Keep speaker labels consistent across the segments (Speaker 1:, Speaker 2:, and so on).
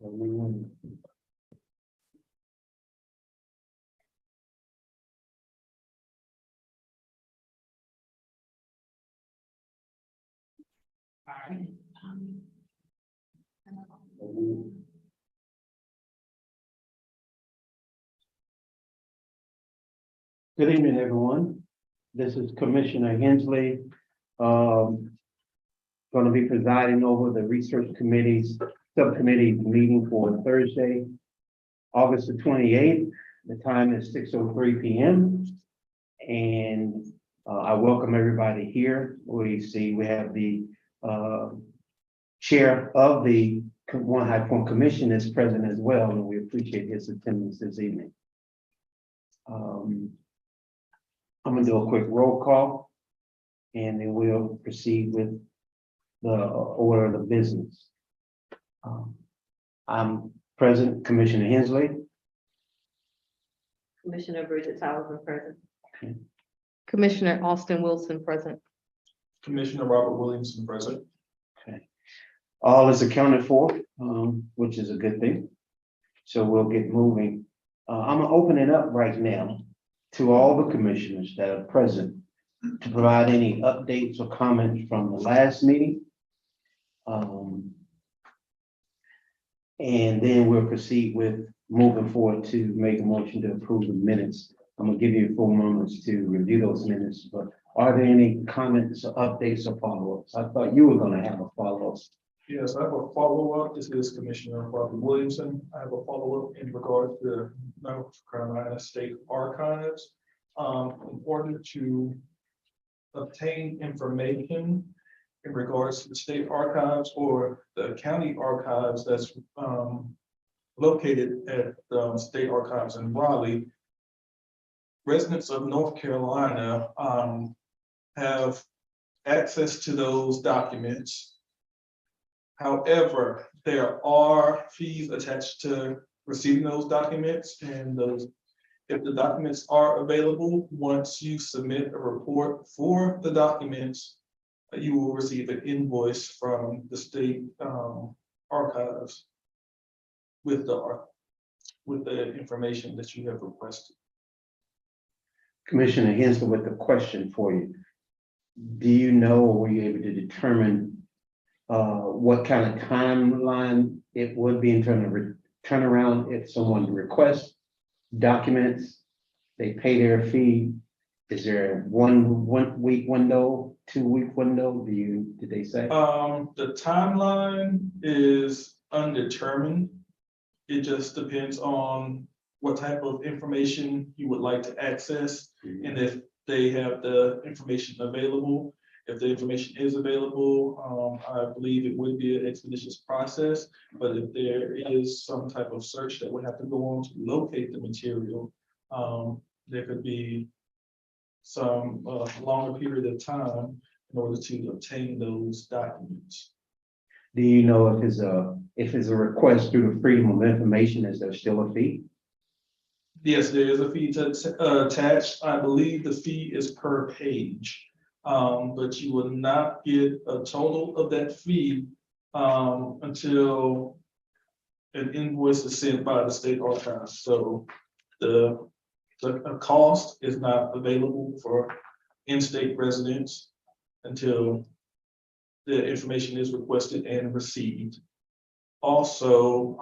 Speaker 1: Good evening, everyone. This is Commissioner Hensley, going to be presiding over the Research Committee's Subcommittee meeting for Thursday, August the 28th. The time is 6:03 p.m. And I welcome everybody here. We have the chair of the One High Point Commission is present as well, and we appreciate his attendance this evening. I'm going to do a quick roll call, and then we'll proceed with the order of the business. I'm present, Commissioner Hensley.
Speaker 2: Commissioner Bridget Townsend present.
Speaker 1: Okay.
Speaker 3: Commissioner Austin Wilson present.
Speaker 4: Commissioner Robert Williamson present.
Speaker 1: Okay. All is accounted for, which is a good thing. So we'll get moving. I'm gonna open it up right now to all the commissioners that are present to provide any updates or comments from the last meeting. And then we'll proceed with moving forward to make a motion to approve the minutes. I'm gonna give you 4 moments to review those minutes, but are there any comments or updates or follow-ups? I thought you were gonna have a follow-up.
Speaker 4: Yes, I have a follow-up. This is Commissioner Robert Williamson. I have a follow-up in regard to North Carolina State Archives. In order to obtain information in regards to the state archives or the county archives that's located at the state archives in Raleigh, residents of North Carolina have access to those documents. However, there are fees attached to receiving those documents, and if the documents are available, once you submit a report for the documents, you will receive an invoice from the state archives with the information that you have requested.
Speaker 1: Commissioner Hensley, with a question for you. Do you know, or were you able to determine what kind of timeline it would be in terms of turnaround if someone requests documents, they pay their fee? Is there a one week window, 2 week window? Did they say?
Speaker 4: The timeline is undetermined. It just depends on what type of information you would like to access, and if they have the information available. If the information is available, I believe it would be an expeditious process, but if there is some type of search that would have to go on to locate the material, there could be some longer period of time in order to obtain those documents.
Speaker 1: Do you know if it's a request through the Freedom of Information, is there still a fee?
Speaker 4: Yes, there is a fee attached. I believe the fee is per page. But you will not get a total of that fee until an invoice is sent by the state archives. So the cost is not available for in-state residents until the information is requested and received. Also,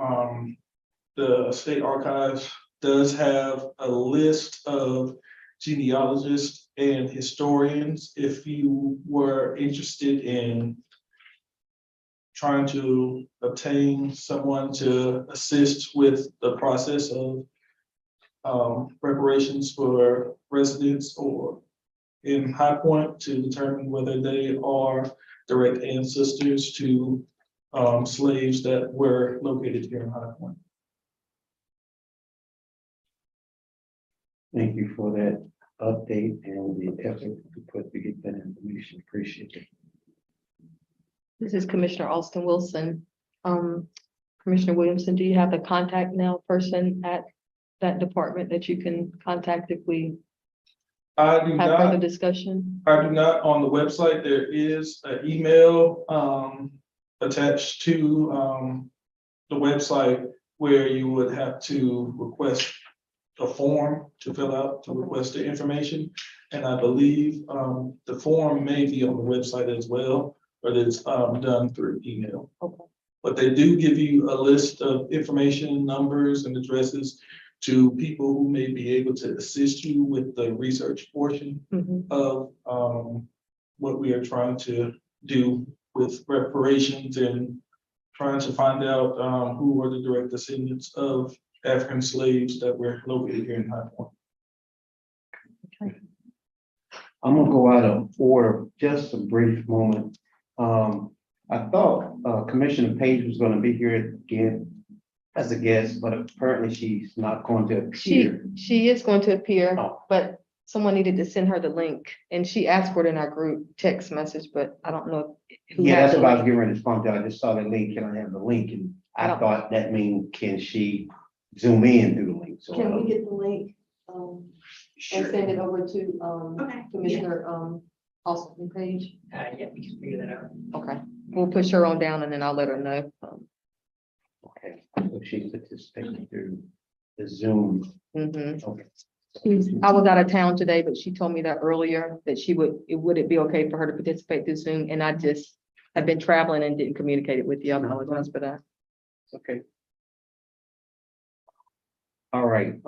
Speaker 4: the state archives does have a list of genealogists and historians if you were interested in trying to obtain someone to assist with the process of reparations for residents or in High Point to determine whether they are direct ancestors to slaves that were located here in High Point.
Speaker 1: Thank you for that update and the effort to put to get that information. Appreciate it.
Speaker 3: This is Commissioner Austin Wilson. Commissioner Williamson, do you have the contact now person at that department that you can contact if we
Speaker 4: I do
Speaker 3: have further
Speaker 4: not.
Speaker 3: discussion?
Speaker 4: I do not. On the website, there is an email attached to the website where you would have to request a form to fill out to request the information. And I believe the form may be on the website as well, but it's done through email.
Speaker 3: Okay.
Speaker 4: But they do give you a list of information, numbers and addresses to people who may be able to assist you with the research portion
Speaker 3: Mhm.
Speaker 4: of what we are trying to do with reparations and trying to find out who were the direct descendants of African slaves that were located here in High Point.
Speaker 1: I'm gonna go out of order, just a brief moment. I thought Commissioner Page was gonna be here again as a guest, but apparently she's not going to appear.
Speaker 3: She is going to appear,
Speaker 1: Oh.
Speaker 3: but someone needed to send her the link, and she asked for it in our group text message, but I don't know who
Speaker 1: Yeah,
Speaker 3: has
Speaker 1: that's
Speaker 3: the
Speaker 1: what I was
Speaker 3: link.
Speaker 1: getting ready to respond to. I just saw that link. Can I have the link? And I
Speaker 3: Yeah.
Speaker 1: thought that mean, can she zoom in through the link? So
Speaker 5: Can we get the link, and send it over to,
Speaker 2: Okay.
Speaker 5: Commissioner, Austin Page?
Speaker 2: Yeah, we can figure that out.
Speaker 3: Okay, we'll push her on down and then I'll let her know.
Speaker 1: okay, so she's participating through the Zoom.
Speaker 3: Mhm.
Speaker 1: Okay.
Speaker 3: I was out of town today, but she told me that earlier, that would it be okay for her to participate through Zoom? And I just have been traveling and didn't communicate it with you. I apologize for that.
Speaker 1: Okay. All right,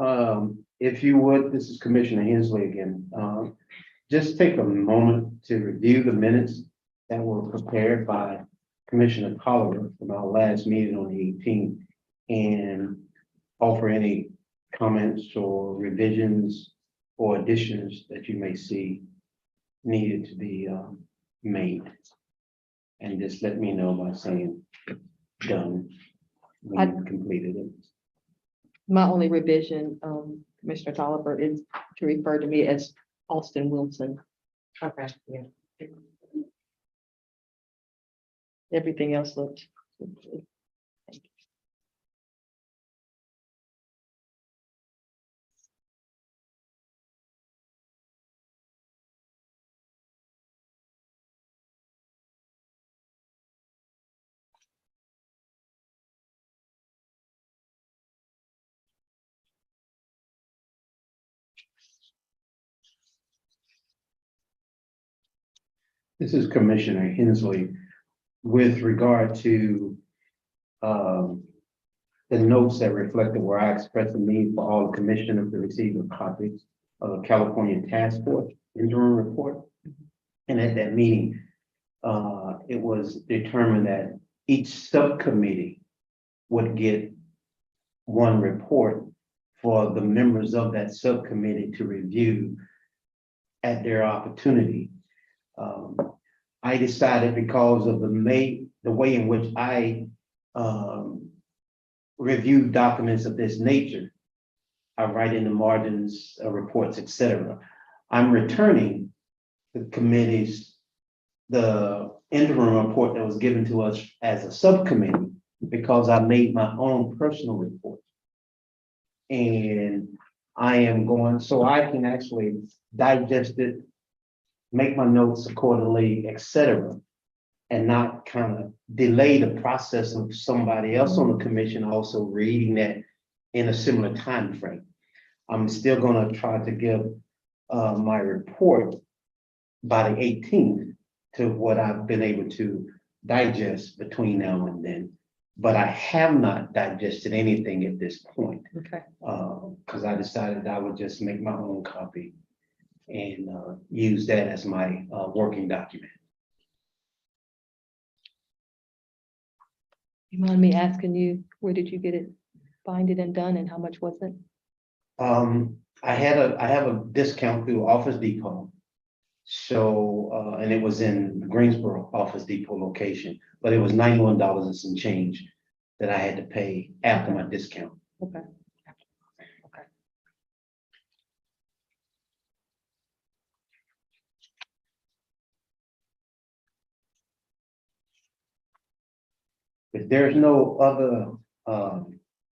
Speaker 1: if you would, this is Commissioner Hensley again. Just take a moment to review the minutes that were prepared by Commissioner Collier from our last meeting on the 18th and offer any comments or revisions or additions that you may see needed to be made. And just let me know by saying done when you've completed it.
Speaker 3: My only revision, Commissioner Tolliver, is to refer to me as Austin Wilson.
Speaker 2: Okay, yeah.
Speaker 3: Everything else looked.
Speaker 1: This is Commissioner Hensley with regard to the notes that reflected where I expressed the need for all commissioners to receive a copy of the California Task Force interim report. And at that meeting, it was determined that each subcommittee would get one report for the members of that subcommittee to review at their opportunity. I decided, because of the way in which I review documents of this nature, I write in the margins, reports, etc. I'm returning the committees the interim report that was given to us as a subcommittee because I made my own personal report. And I am going, so I can actually digest it, make my notes accordingly, etc. And not kind of delay the process of somebody else on the commission also reading that in a similar time frame. I'm still gonna try to give my report by the 18th to what I've been able to digest between now and then. But I have not digested anything at this point.
Speaker 3: Okay.
Speaker 1: Because I decided I would just make my own copy and use that as my working document.
Speaker 3: You mind me asking you, where did you get it, find it and done, and how much was it?
Speaker 1: I have a discount through Office Depot. So, and it was in Greensboro Office Depot location, but it was $91 and some change that I had to pay after my discount.
Speaker 3: Okay. Okay.
Speaker 1: If there's no other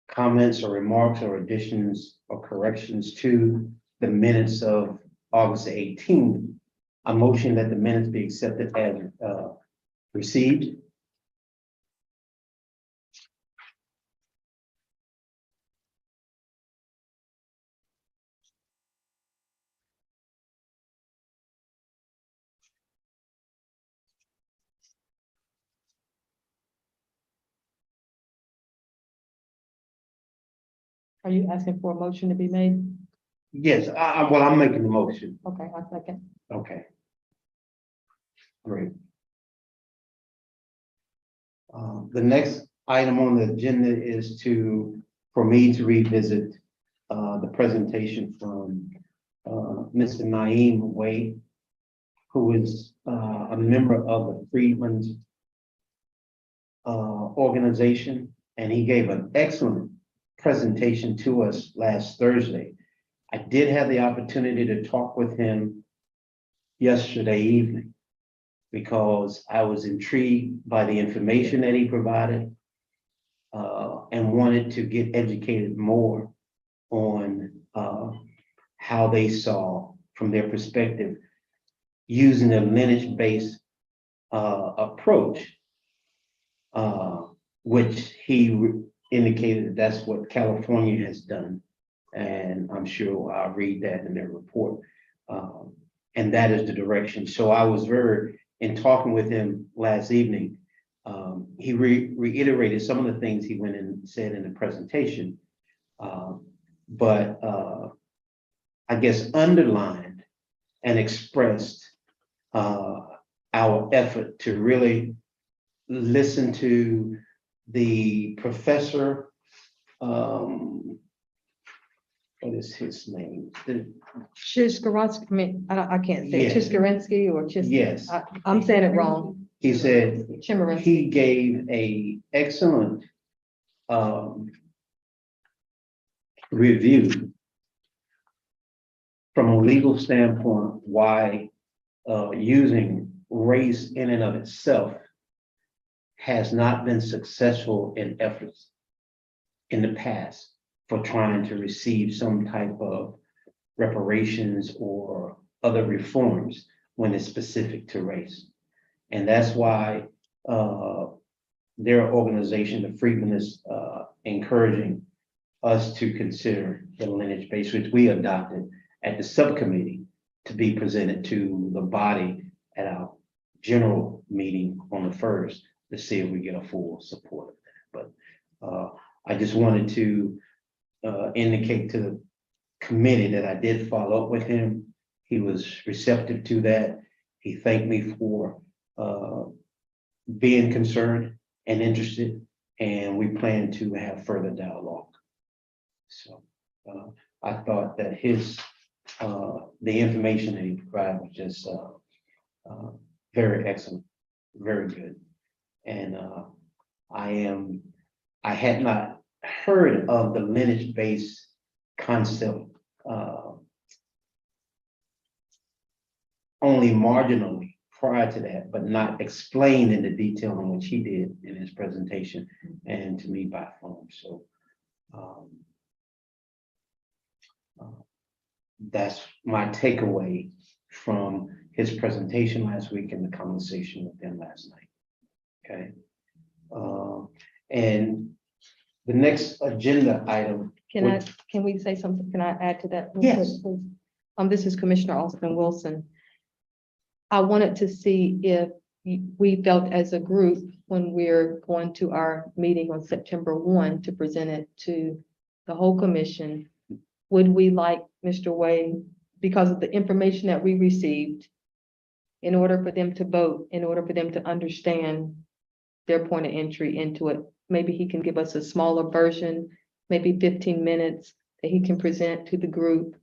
Speaker 1: comments or remarks or additions or corrections to the minutes of August 18th, I motion that the minutes be accepted as received.
Speaker 3: Are you asking for a motion to be made?
Speaker 1: Yes, well, I'm making the motion.
Speaker 3: Okay, I second.
Speaker 1: Okay. Great. The next item on the agenda is for me to revisit, the presentation from, Mr. Naeem Wade, who is, a member of the Freedmen's, organization, and he gave an excellent presentation to us last Thursday. I did have the opportunity to talk with him yesterday evening because I was intrigued by the information that he provided, and wanted to get educated more on, how they saw from their perspective using a lineage-based, approach, which he indicated that's what California has done. And I'm sure I'll read that in their report. And that is the direction. So I was in talking with him last evening, he reiterated some of the things he went and said in the presentation. But I guess underlined and expressed our effort to really listen to the professor, what is his name?
Speaker 3: Shishkaransky, I mean, I can't say
Speaker 1: Yes.
Speaker 3: Shishkaransky or
Speaker 1: Yes,
Speaker 3: I'm saying it wrong.
Speaker 1: he said
Speaker 3: Chimeransky.
Speaker 1: he gave a excellent review from a legal standpoint, why using race in and of itself has not been successful in efforts in the past for trying to receive some type of reparations or other reforms when it's specific to race. And that's why their organization, the Freedmen, is encouraging us to consider the lineage base, which we adopted at the subcommittee to be presented to the body at our general meeting on the 1st to see if we get a full support of that. But I just wanted to indicate to the committee that I did follow up with him. He was receptive to that. He thanked me for being concerned and interested, and we plan to have further dialogue. So I thought that the information that he provided was just very excellent, very good. And I had not heard of the lineage-based concept only marginally prior to that, but not explained in the detail in which he did in his presentation and to me by phone. So that's my takeaway from his presentation last week and the conversation with them last night. Okay. And the next agenda item.
Speaker 3: Can we say something? Can I add to that? real
Speaker 1: Yes.
Speaker 3: quick, please? This is Commissioner Austin Wilson. I wanted to see if we felt as a group when we're going to our meeting on September 1 to present it to the whole commission, would we like Mr. Wade, because of the information that we received, in order for them to vote, in order for them to understand their point of entry into it, maybe he can give us a smaller version, maybe 15 minutes that he can present to the group.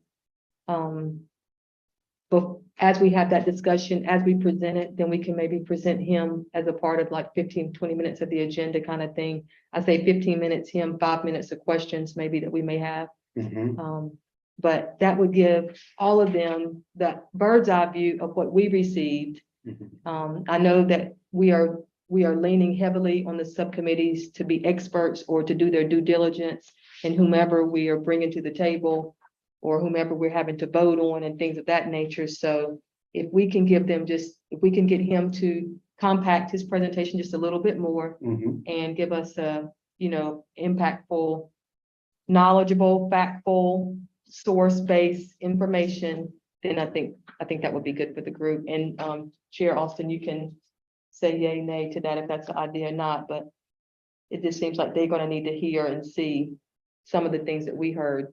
Speaker 3: But as we have that discussion, as we present it, then we can maybe present him as a part of like 15, 20 minutes of the agenda kind of thing. I say 15 minutes, him, 5 minutes of questions maybe that we may have.
Speaker 1: Mhm.
Speaker 3: But that would give all of them the bird's eye view of what we received.
Speaker 1: Mhm.
Speaker 3: I know that we are leaning heavily on the subcommittees to be experts or to do their due diligence and whomever we are bringing to the table or whomever we're having to vote on and things of that nature. So if we can give them if we can get him to compact his presentation just a little bit more
Speaker 1: Mhm.
Speaker 3: and give us a, impactful, knowledgeable, factful, source-based information, then I think that would be good for the group. And Chair Austin, you can say yay, nay to that if that's the idea or not, but it just seems like they're gonna need to hear and see some of the things that we heard.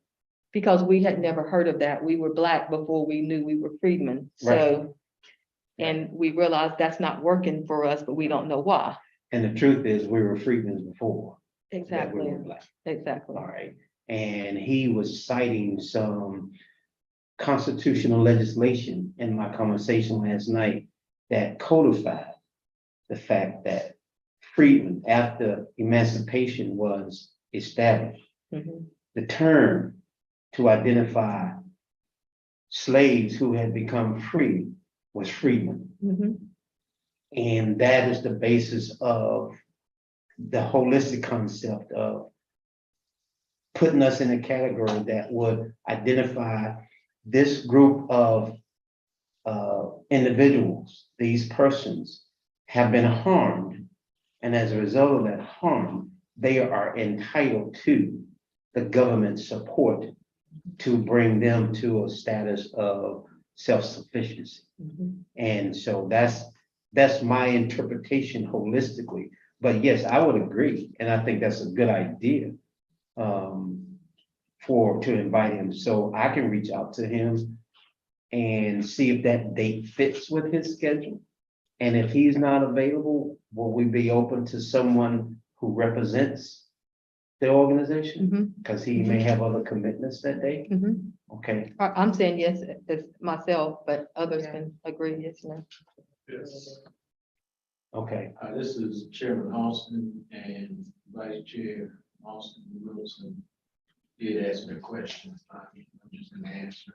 Speaker 3: Because we had never heard of that. We were Black before we knew we were freedmen. So, and we realized that's not working for us, but we don't know why.
Speaker 1: And the truth is, we were freedmen before. that we
Speaker 3: Exactly,
Speaker 1: were Black.
Speaker 3: exactly.
Speaker 1: All right, and he was citing some constitutional legislation in my conversation last night that codified the fact that freedmen, after emancipation was established,
Speaker 3: Mhm.
Speaker 1: the term to identify slaves who had become free was freedmen.
Speaker 3: Mhm.
Speaker 1: And that is the basis of the holistic concept of putting us in a category that would identify this group of individuals, these persons have been harmed. And as a result of that harm, they are entitled to the government support to bring them to a status of self-sufficiency.
Speaker 3: Mhm.
Speaker 1: And so that's my interpretation holistically. But yes, I would agree, and I think that's a good idea to invite him. So I can reach out to him and see if that date fits with his schedule. And if he's not available, will we be open to someone who represents the organization?
Speaker 3: Mhm.
Speaker 1: Because he may have other commitments that day.
Speaker 3: Mhm.
Speaker 1: Okay,
Speaker 3: I'm saying yes, as myself, but others
Speaker 2: Yeah.
Speaker 3: can agree, yes, no.
Speaker 4: Yes.
Speaker 1: okay.
Speaker 6: This is Chairman Austin and Vice Chair Austin Wilson did ask me a question. I'm just gonna answer.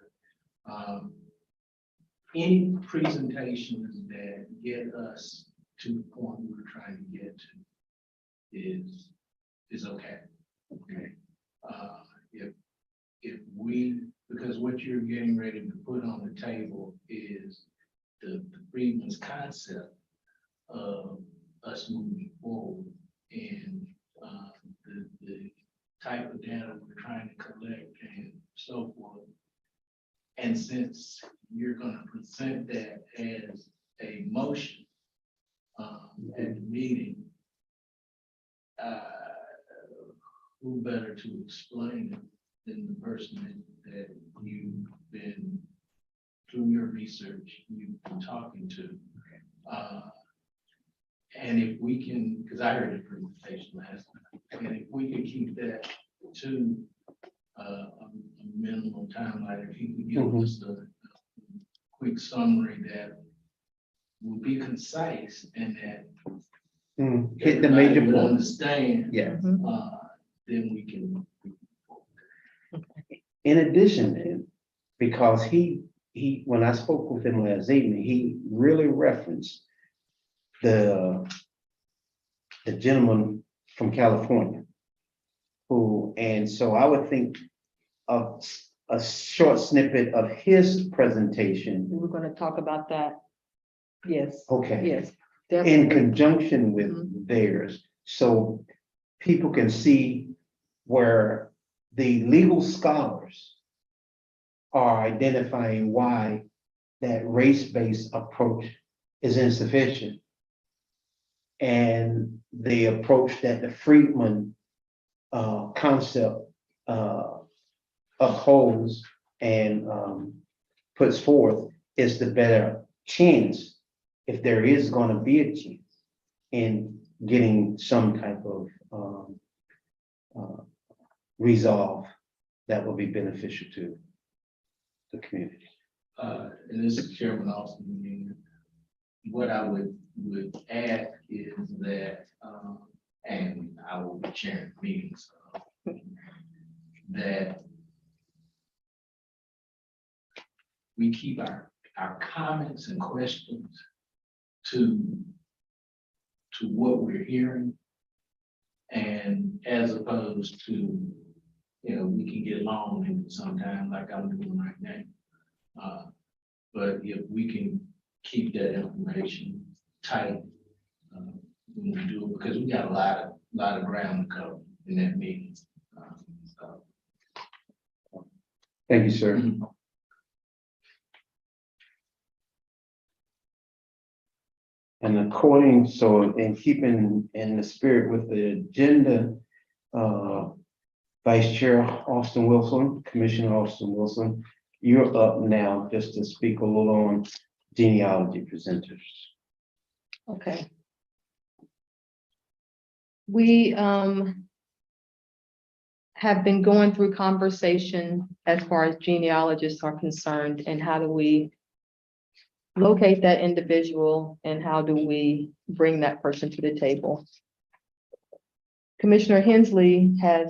Speaker 6: Any presentations that get us to the point we're trying to get to is okay. Okay. If we, because what you're getting ready to put on the table is the freedman's concept of us moving forward and the type of data we're trying to collect and so forth. And since you're going to present that as a motion at the meeting, who better to explain it than the person that you've been, through your research, you've been talking to. And if we can, because I heard the presentation last night, and if we can keep that to a minimum timeline, if you could give us a quick summary that will be concise and that
Speaker 1: Hit the major
Speaker 6: everybody will
Speaker 1: points.
Speaker 6: understand,
Speaker 1: Yeah.
Speaker 3: Mhm.
Speaker 6: then we can.
Speaker 1: In addition, then, because when I spoke with him last evening, he really referenced the gentleman from California and so I would think of a short snippet of his presentation.
Speaker 3: We were gonna talk about that. Yes,
Speaker 1: Okay.
Speaker 3: yes,
Speaker 1: In
Speaker 3: definitely.
Speaker 1: conjunction with theirs, so people can see where the legal scholars are identifying why that race-based approach is insufficient. And the approach that the Friedman concept upholds and puts forth is the better chance, if there is going to be a chance, in getting some type of resolve that will be beneficial to the community.
Speaker 6: And this is Chairman Austin again. What I would add is that, and I will be chairing meetings, that we keep our comments and questions to what we're hearing. And as opposed to, we can get long into sometimes like I'm doing right now. But if we can keep that information tight, when we do it, because we got a lot of ground to cover in that meeting.
Speaker 1: Thank you, sir. And in keeping in the spirit with the agenda, Vice Chair Austin Wilson, Commissioner Austin Wilson, you're up now just to speak a little on genealogy presenters.
Speaker 3: Okay. We have been going through conversation as far as genealogists are concerned, and how do we locate that individual and how do we bring that person to the table? Commissioner Hensley has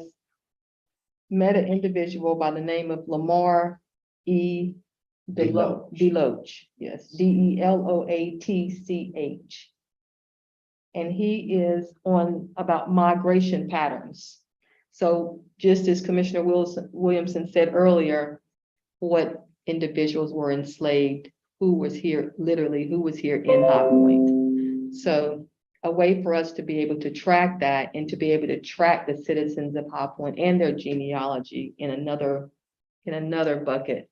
Speaker 3: met an individual by the name of Lamar E. Deloach, yes, Deloatch. And he is on about migration patterns. So just as Commissioner Williamson said earlier, what individuals were enslaved, who was here, literally, who was here in High Point. So a way for us to be able to track that and to be able to track the citizens of High Point and their genealogy in another bucket.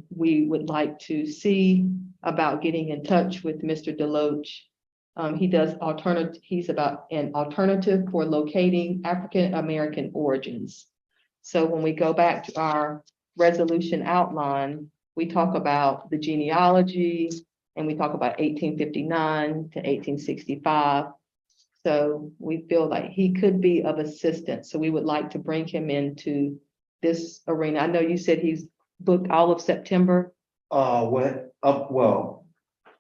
Speaker 3: We would like to see about getting in touch with Mr. Deloach. He's about an alternative for locating African American origins. So when we go back to our resolution outline, we talk about the genealogy and we talk about 1859 to 1865. So we feel like he could be of assistance. So we would like to bring him into this arena. I know you said he's booked all of September.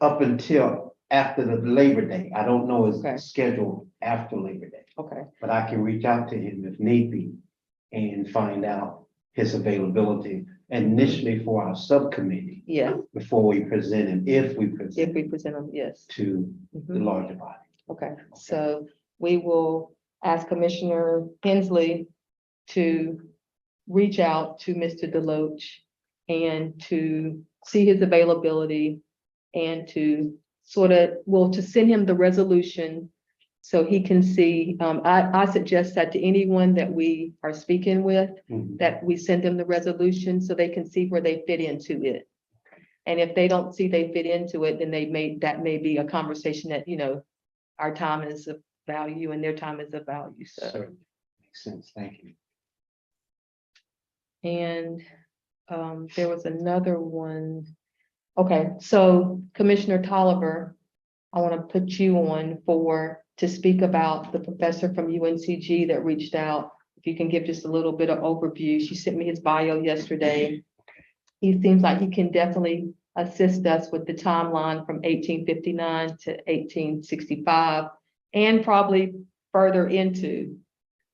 Speaker 1: Up until after the Labor Day. I don't know
Speaker 3: Okay.
Speaker 1: his schedule after Labor Day,
Speaker 3: Okay,
Speaker 1: but I can reach out to him if need be and find out his availability initially for our subcommittee
Speaker 3: yeah,
Speaker 1: before we present him, if we
Speaker 3: if
Speaker 1: present
Speaker 3: we present him, yes.
Speaker 1: to the
Speaker 3: Mhm.
Speaker 1: larger body.
Speaker 3: Okay, so we will ask Commissioner Hensley to reach out to Mr. Deloach and to see his availability and to to send him the resolution so he can see. I suggest that to anyone that we are speaking with,
Speaker 1: Mhm.
Speaker 3: that we send them the resolution so they can see where they fit into it. And if they don't see they fit into it, then that may be a conversation that, our time is of value and their time is of value, so.
Speaker 1: Certainly. Makes sense. Thank you.
Speaker 3: And there was another one. Okay, so Commissioner Tolliver, I want to put you on to speak about the professor from UNCG that reached out. If you can give just a little bit of overview. She sent me his bio yesterday. He seems like he can definitely assist us with the timeline from 1859 to 1865 and probably further into,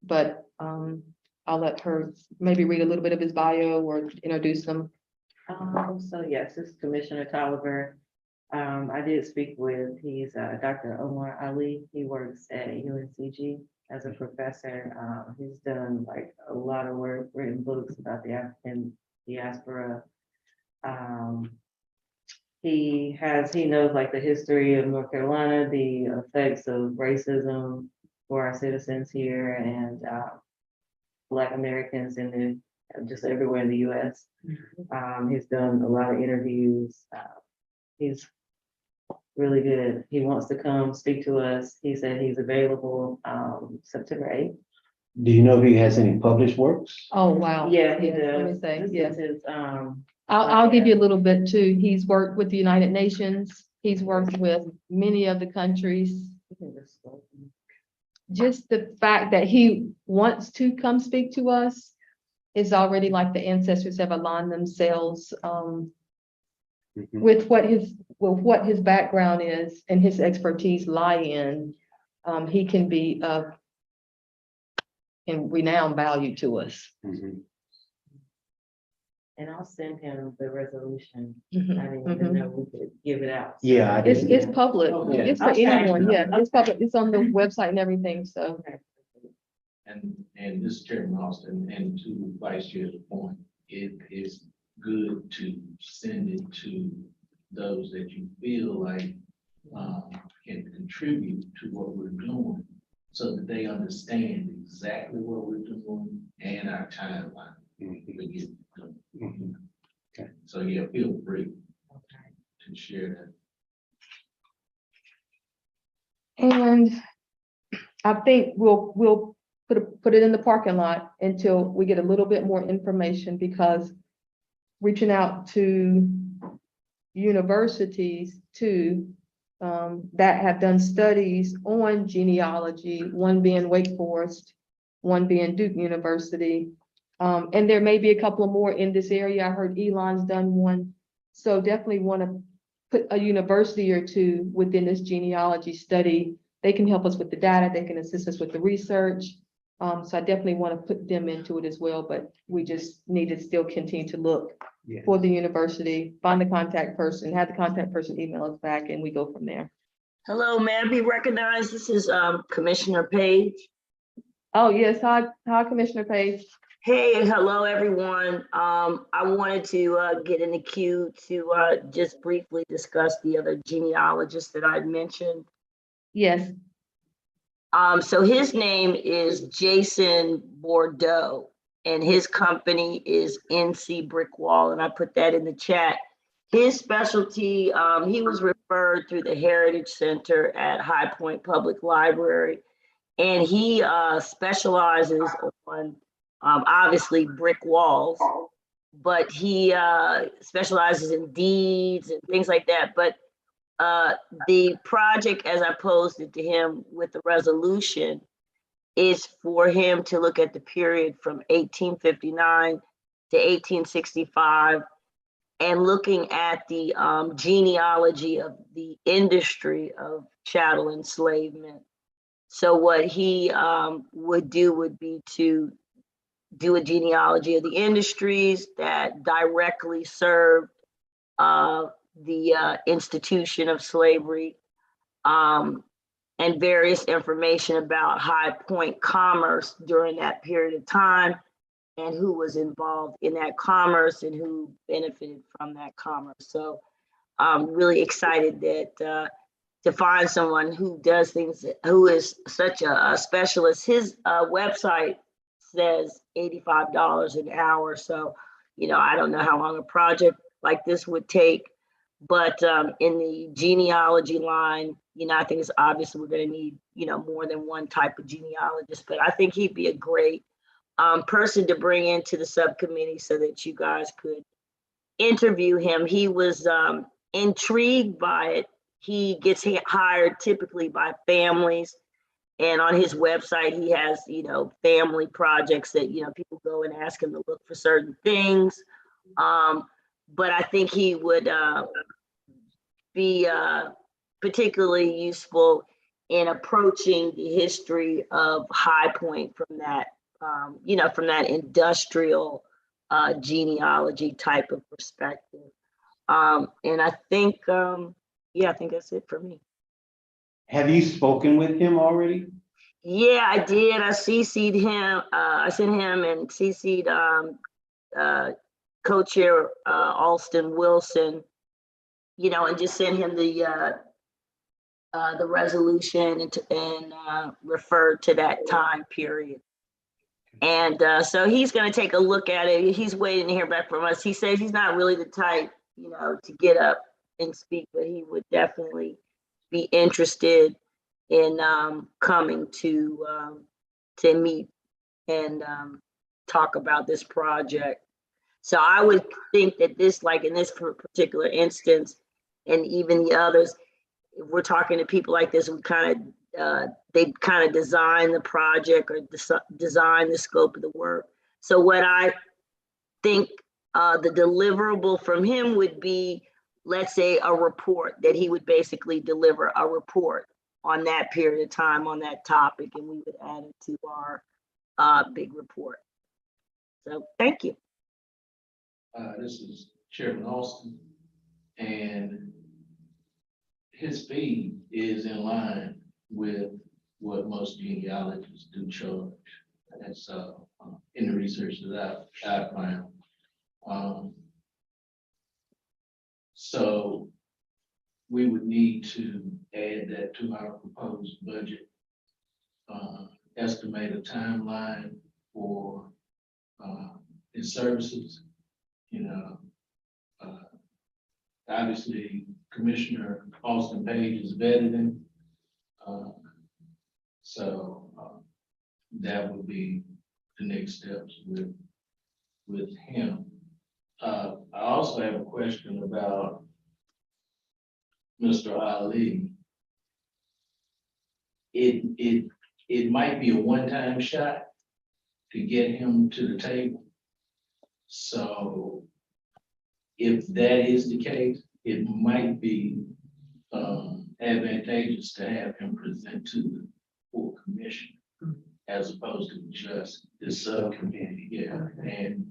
Speaker 3: but I'll let her maybe read a little bit of his bio or introduce him.
Speaker 2: So yes, this is Commissioner Tolliver. I did speak with, he's Dr. Omar Ali. He works at UNCG as a professor. He's done like a lot of work, written books about the African diaspora. He knows like the history of North Carolina, the effects of racism for our citizens here and Black Americans in just everywhere in the US. He's done a lot of interviews. He's really good. He wants to come speak to us. He said he's available September 8th.
Speaker 1: Do you know if he has any published works?
Speaker 3: Oh, wow.
Speaker 2: Yeah, he
Speaker 3: Let me
Speaker 2: does.
Speaker 3: say,
Speaker 2: This
Speaker 3: yeah.
Speaker 2: is his,
Speaker 3: I'll give you a little bit too. He's worked with the United Nations. He's worked with many of the countries. Just the fact that he wants to come speak to us is already like the ancestors have aligned themselves
Speaker 1: Mhm.
Speaker 3: with what his background is and his expertise lie in. He can be of renowned value to us.
Speaker 1: Mhm.
Speaker 2: and I'll send him the resolution.
Speaker 3: Mhm,
Speaker 2: I didn't even
Speaker 3: mhm.
Speaker 2: know we could give it out.
Speaker 1: Yeah, I
Speaker 3: It's
Speaker 1: didn't.
Speaker 3: public.
Speaker 2: Okay.
Speaker 3: It's for
Speaker 2: Okay.
Speaker 3: anyone. Yeah, it's public. It's on the website and everything. So
Speaker 2: Okay.
Speaker 6: And this is Chairman Austin, and to Vice Chair's point, it is good to send it to those that you feel like can contribute to what we're doing, so that they understand exactly what we're doing and our timeline.
Speaker 1: Mhm.
Speaker 6: to get it done.
Speaker 1: Mhm. Okay.
Speaker 6: So yeah, feel free
Speaker 2: Okay.
Speaker 6: to share
Speaker 3: and I think we'll put it in the parking lot until we get a little bit more information, because reaching out to universities too, that have done studies on genealogy, one being Wake Forest, one being Duke University. And there may be a couple of more in this area. I heard Elon's done one. So definitely want to put a university or two within this genealogy study. They can help us with the data. They can assist us with the research. So I definitely want to put them into it as well, but we just need to still continue to look
Speaker 1: Yeah.
Speaker 3: for the university, find the contact person, have the contact person email us back, and we go from there.
Speaker 7: Hello, may I be recognized? This is Commissioner Page.
Speaker 3: Oh, yes. Hi, Commissioner Page.
Speaker 7: Hey, hello, everyone. I wanted to get in the queue to just briefly discuss the other genealogist that I mentioned.
Speaker 3: Yes.
Speaker 7: So his name is Jason Bordeaux, and his company is NC Brick Wall, and I put that in the chat. His specialty, he was referred through the Heritage Center at High Point Public Library, and he specializes on obviously brick walls, but he specializes in deeds and things like that. But the project, as I posed it to him with the resolution, is for him to look at the period from 1859 to 1865 and looking at the genealogy of the industry of chattel enslavement. So what he would do would be to do a genealogy of the industries that directly served the institution of slavery, and various information about High Point commerce during that period of time, and who was involved in that commerce and who benefited from that commerce. So I'm really excited that to find someone who does things, who is such a specialist. His website says $85 an hour. So, you know, I don't know how long a project like this would take, but in the genealogy line, you know, I think it's obvious we're going to need, you know, more than one type of genealogist, but I think he'd be a great person to bring into the subcommittee so that you guys could interview him. He was intrigued by it. He gets hired typically by families, and on his website, he has, you know, family projects that, you know, people go and ask him to look for certain things. But I think he would be particularly useful in approaching the history of High Point from that, you know, from that industrial genealogy type of perspective. And I think, yeah, I think that's it for me.
Speaker 1: Have you spoken with him already?
Speaker 7: Yeah, I did. I CC'd him. I sent him and CC'd co-chair Alston Wilson, you know, and just sent him the resolution and referred to that time period. And so he's going to take a look at it. He's waiting to hear back from us. He says he's not really the type, you know, to get up and speak, but he would definitely be interested in coming to meet and talk about this project. So I would think that this, like in this particular instance, and even the others, if we're talking to people like this, we kind of they kind of design the project or design the scope of the work. So what I think the deliverable from him would be, let's say, a report that he would basically deliver a report on that period of time on that topic, and we would add it to our big report. So thank you.
Speaker 6: This is Chairman Austin, and his fee is in line with what most genealogists do charge. That's in the research that I found. So we would need to add that to our proposed budget. Estimate a timeline for his services. You know, obviously Commissioner Austin Page is vetted him. So that would be the next steps with him. I also have a question about Mr. Ali. It might be a one-time shot to get him to the table. So if that is the case, it might be advantageous to have him present to the full commission as opposed to just the subcommittee, yeah, and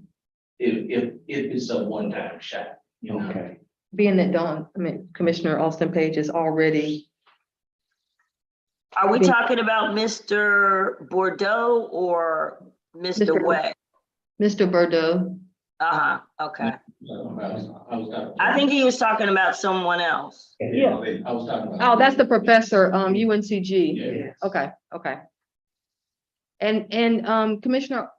Speaker 6: if it's a one-time shot, you know.
Speaker 1: Okay,
Speaker 3: Being that Commissioner Austin Page is already,
Speaker 7: Are we
Speaker 3: Be-
Speaker 7: talking about Mr. Bordeaux or Mr.
Speaker 3: Mr.
Speaker 7: Way?
Speaker 3: Mr. Bordeaux.
Speaker 7: Uh-huh, okay.
Speaker 6: I was talking.
Speaker 7: I think he was talking about someone else.
Speaker 6: Yeah, I was talking about.
Speaker 3: Oh, that's the professor, UNCG.
Speaker 6: Yeah.
Speaker 3: Okay, okay. And Commissioner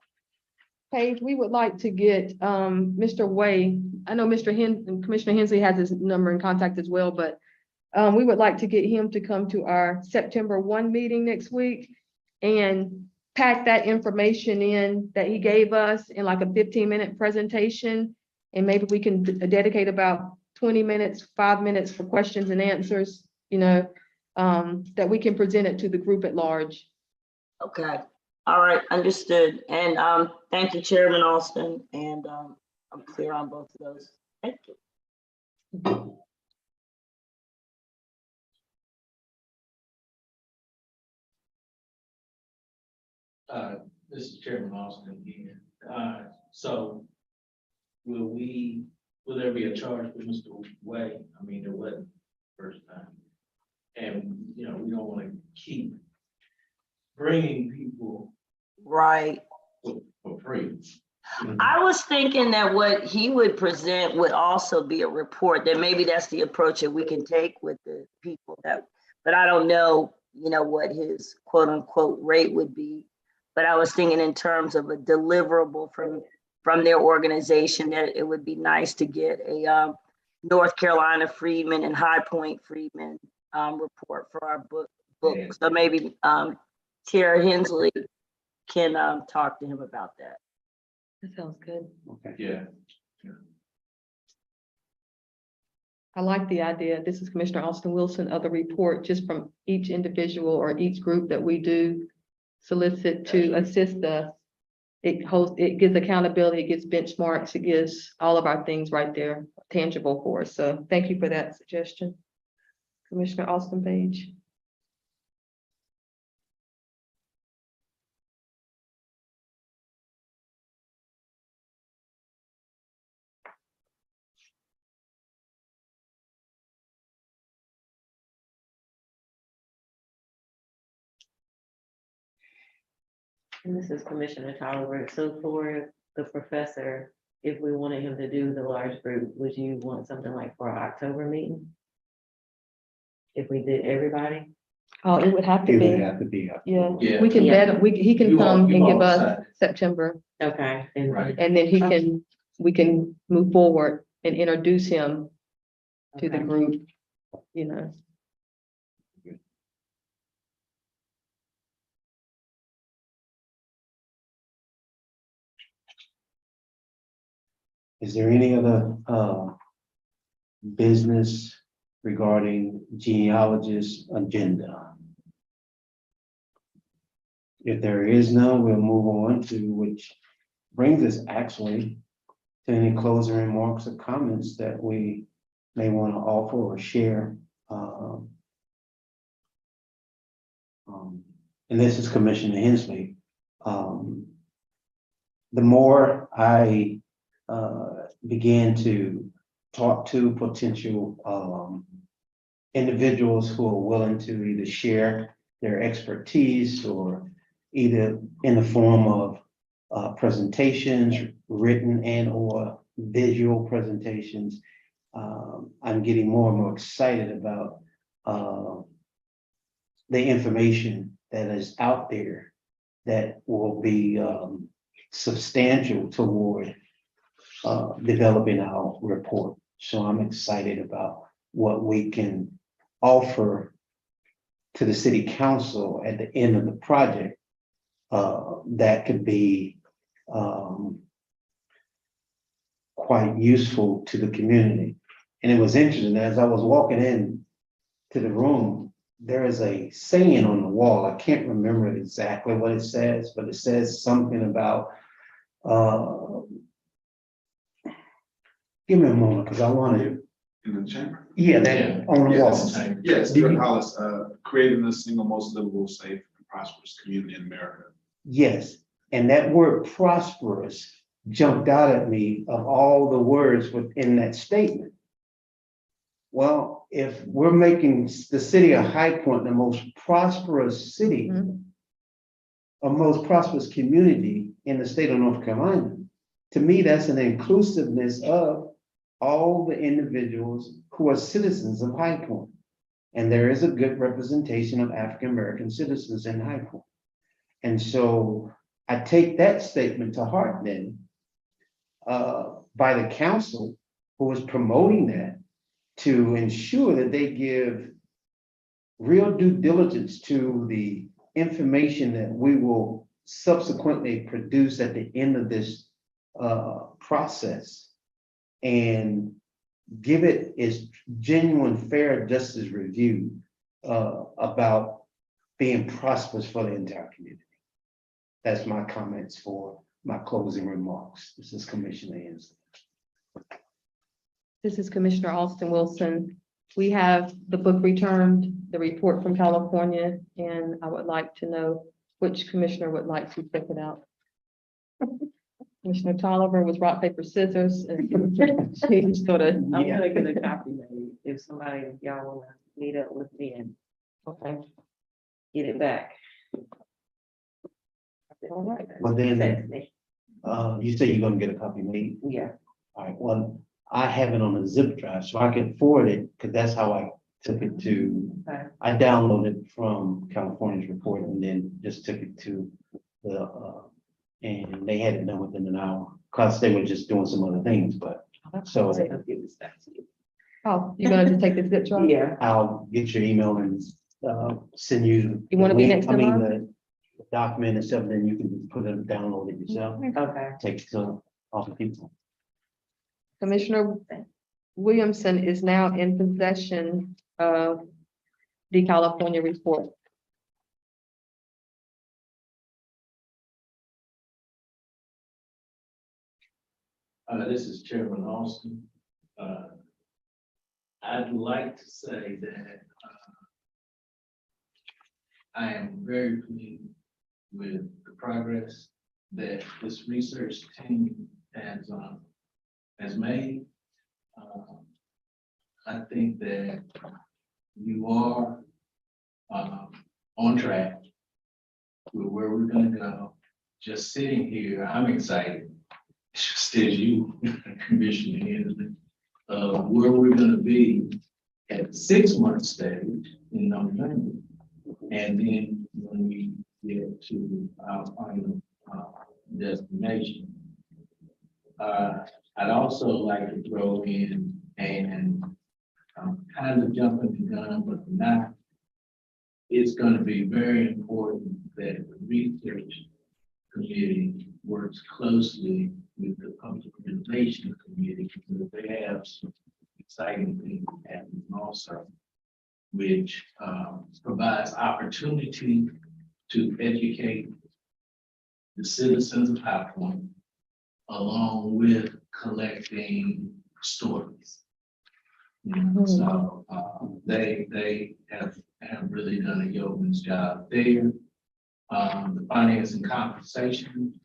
Speaker 3: Page, we would like to get Mr. Way, I know Commissioner Hensley has his number and contact as well, but we would like to get him to come to our September 1 meeting next week and pack that information in that he gave us in like a 15-minute presentation. And maybe we can dedicate about 20 minutes, 5 minutes for questions and answers, you know, that we can present it to the group at large.
Speaker 7: Okay, all right, understood. And thank you, Chairman Austin, and I'm clear on both of those. Thank you.
Speaker 6: This is Chairman Austin again. So will there be a charge for Mr. Way? I mean, there wasn't the first time. And, you know, we don't want to keep bringing people
Speaker 7: Right.
Speaker 6: for free.
Speaker 7: I was thinking that what he would present would also be a report, that maybe that's the approach that we can take with the people that, but I don't know, you know, what his quote unquote rate would be. But I was thinking in terms of a deliverable from their organization, that it would be nice to get a North Carolina Freedmen and High Point Freedmen report for our book.
Speaker 6: Yeah.
Speaker 7: So maybe Chair Hensley can talk to him about that.
Speaker 3: That sounds good.
Speaker 1: okay.
Speaker 6: Yeah.
Speaker 3: I like the idea. This is Commissioner Austin Wilson of the report, just from each individual or each group that we do solicit to assist us. It gives accountability, it gives benchmarks, it gives all of our things right there tangible for us. So thank you for that suggestion. Commissioner Austin Page.
Speaker 2: And this is Commissioner Tyler. So for the professor, if we wanted him to do the large group, would you want something like for our October meeting? If we did everybody?
Speaker 3: Oh, it would have to
Speaker 1: It would
Speaker 3: be,
Speaker 1: have to be.
Speaker 3: yeah,
Speaker 6: Yeah.
Speaker 3: we can
Speaker 2: Yeah.
Speaker 3: bet, he can
Speaker 6: You all-
Speaker 3: come
Speaker 6: you
Speaker 3: and
Speaker 6: all
Speaker 3: give us
Speaker 6: decide.
Speaker 3: September,
Speaker 2: Okay. then-
Speaker 6: Right.
Speaker 3: and then we can move forward and introduce him to the
Speaker 2: Okay.
Speaker 3: group, you know.
Speaker 1: Is there any other business regarding genealogist agenda? If there is none, we'll move on to, which brings us actually to any closing remarks or comments that we may want to offer or share. And this is Commissioner Hensley. The more I began to talk to potential individuals who are willing to either share their expertise or either in the form of presentations, written and or visual presentations, I'm getting more and more excited about the information that is out there that will be substantial toward developing our report. So I'm excited about what we can offer to the city council at the end of the project that could be quite useful to the community. And it was interesting, as I was walking in to the room, there is a saying on the wall. I can't remember exactly what it says, but it says something about, give me a moment, because I want to,
Speaker 8: In the chamber?
Speaker 1: yeah, that on the
Speaker 8: Yeah,
Speaker 1: wall.
Speaker 8: that's the chamber. Yes,
Speaker 1: Do
Speaker 8: Rick
Speaker 1: you-
Speaker 8: Hollis, creating the single most livable, safe, and prosperous community in America.
Speaker 1: Yes, and that word prosperous jumped out at me of all the words within that statement. Well, if we're making the city of High Point the most prosperous city,
Speaker 3: Mhm.
Speaker 1: a most prosperous community in the state of North Carolina, to me, that's an inclusiveness of all the individuals who are citizens of High Point. And there is a good representation of African American citizens in High Point. And so I take that statement to heart then, by the council who is promoting that, to ensure that they give real due diligence to the information that we will subsequently produce at the end of this process, and give it its genuine, fair justice review about being prosperous for the entire community. That's my comments for my closing remarks. This is Commissioner Hensley.
Speaker 3: This is Commissioner Austin Wilson. We have the book returned, the report from California, and I would like to know which commissioner would like to pick it out. Commissioner Tolliver with rock, paper, scissors. And she sort of,
Speaker 2: I'm gonna get a copy made if somebody, if y'all wanna meet up with me and
Speaker 3: okay.
Speaker 2: get it back.
Speaker 3: All right.
Speaker 1: Well, then,
Speaker 2: Text me.
Speaker 1: you say you're gonna get a copy made.
Speaker 2: Yeah,
Speaker 1: All right, well, I have it on a zip drive, so I can forward it, because that's how I took it to,
Speaker 2: okay,
Speaker 1: I downloaded it from California's report and then just took it to the, and they had it done within an hour, because they were just doing some other things, but, so
Speaker 2: I'll give this back to you.
Speaker 3: Oh, you're gonna just take the zip drive?
Speaker 2: Yeah,
Speaker 1: I'll get your email and, send you.
Speaker 3: You wanna
Speaker 1: the
Speaker 3: be
Speaker 1: link-
Speaker 3: next
Speaker 1: I mean,
Speaker 3: tomorrow?
Speaker 1: the document and stuff, then you can put it, download it yourself,
Speaker 2: okay.
Speaker 1: take it to all the people.
Speaker 3: Commissioner Williamson is now in possession of the California report.
Speaker 6: This is Chairman Austin. I'd like to say that I am very pleased with the progress that this research team has made. I think that you are on track with where we're gonna go. Just sitting here, I'm excited, just as you, Commissioner Hensley, where we're gonna be at the 6-month stage in November. And then when we get to our final destination. I'd also like to throw in, and I'm kind of jumping the gun, but not. It's gonna be very important that the research committee works closely with the public relations committee, because they have some exciting things happening also, which provides opportunity to educate the citizens of High Point, along with collecting stories. You know, so they have really done a yeoman's job there. The Finance and Compensation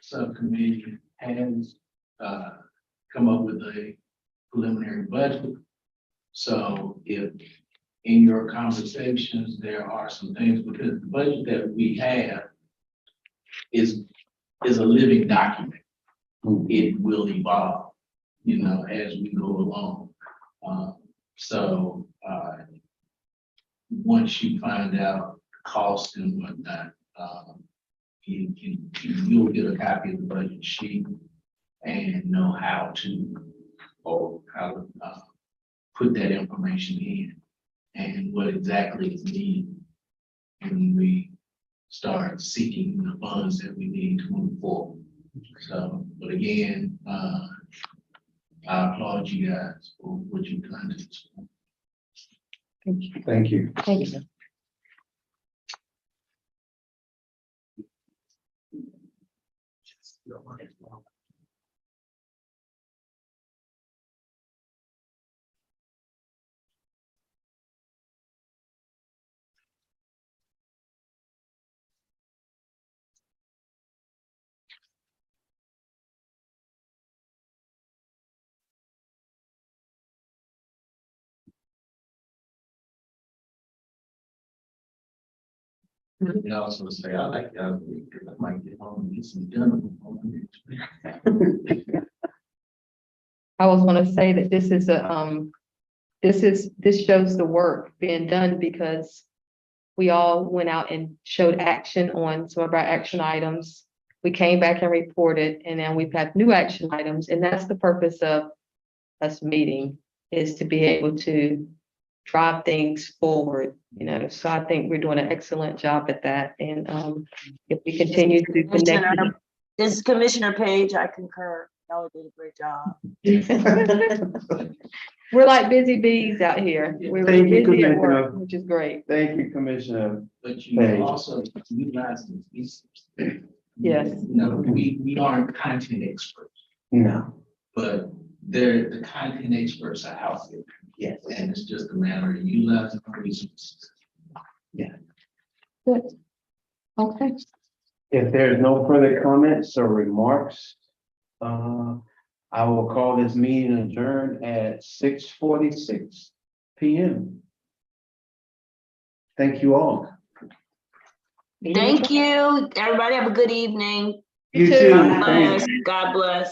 Speaker 6: Subcommittee has come up with a preliminary budget. So if in your conversations, there are some things, because the budget that we have is a living document. It will evolve, you know, as we go along. Once you find out the cost and whatnot, you'll get a copy of the budget sheet and know how to put that information in and what exactly is needed when we start seeking the funds that we need to move forward. So, but again, I applaud you guys for what you've done to this point.
Speaker 3: Thank you.
Speaker 1: Thank you.
Speaker 3: Thank you.
Speaker 6: And also say, I like y'all, because I might get home and get some dinner.
Speaker 3: I was gonna say that this is this shows the work being done because we all went out and showed action on some of our action items. We came back and reported, and then we've got new action items, and that's the purpose of us meeting, is to be able to drive things forward, you know, so I think we're doing an excellent job at that, and if we continue to connect.
Speaker 7: Commissioner, this is Commissioner Page, I concur. Y'all did a great job.
Speaker 3: We're like busy bees out here. We're
Speaker 1: Thank you,
Speaker 3: busy at work,
Speaker 1: Commissioner.
Speaker 3: which is great.
Speaker 1: Thank you, Commissioner.
Speaker 6: But you
Speaker 1: Hey.
Speaker 6: also utilize these resources.
Speaker 3: Yes.
Speaker 6: You know, we aren't content experts,
Speaker 1: No,
Speaker 6: but the content experts are out there.
Speaker 1: yes.
Speaker 6: And it's just a matter of utilizing our resources.
Speaker 3: Good. Okay.
Speaker 1: If there's no further comments or remarks, I will call this meeting adjourned at 6:46 PM. Thank you all.
Speaker 7: Thank you. Everybody have a good evening.
Speaker 1: You
Speaker 3: too.
Speaker 1: too.
Speaker 7: God
Speaker 1: Thanks.
Speaker 7: bless. God bless.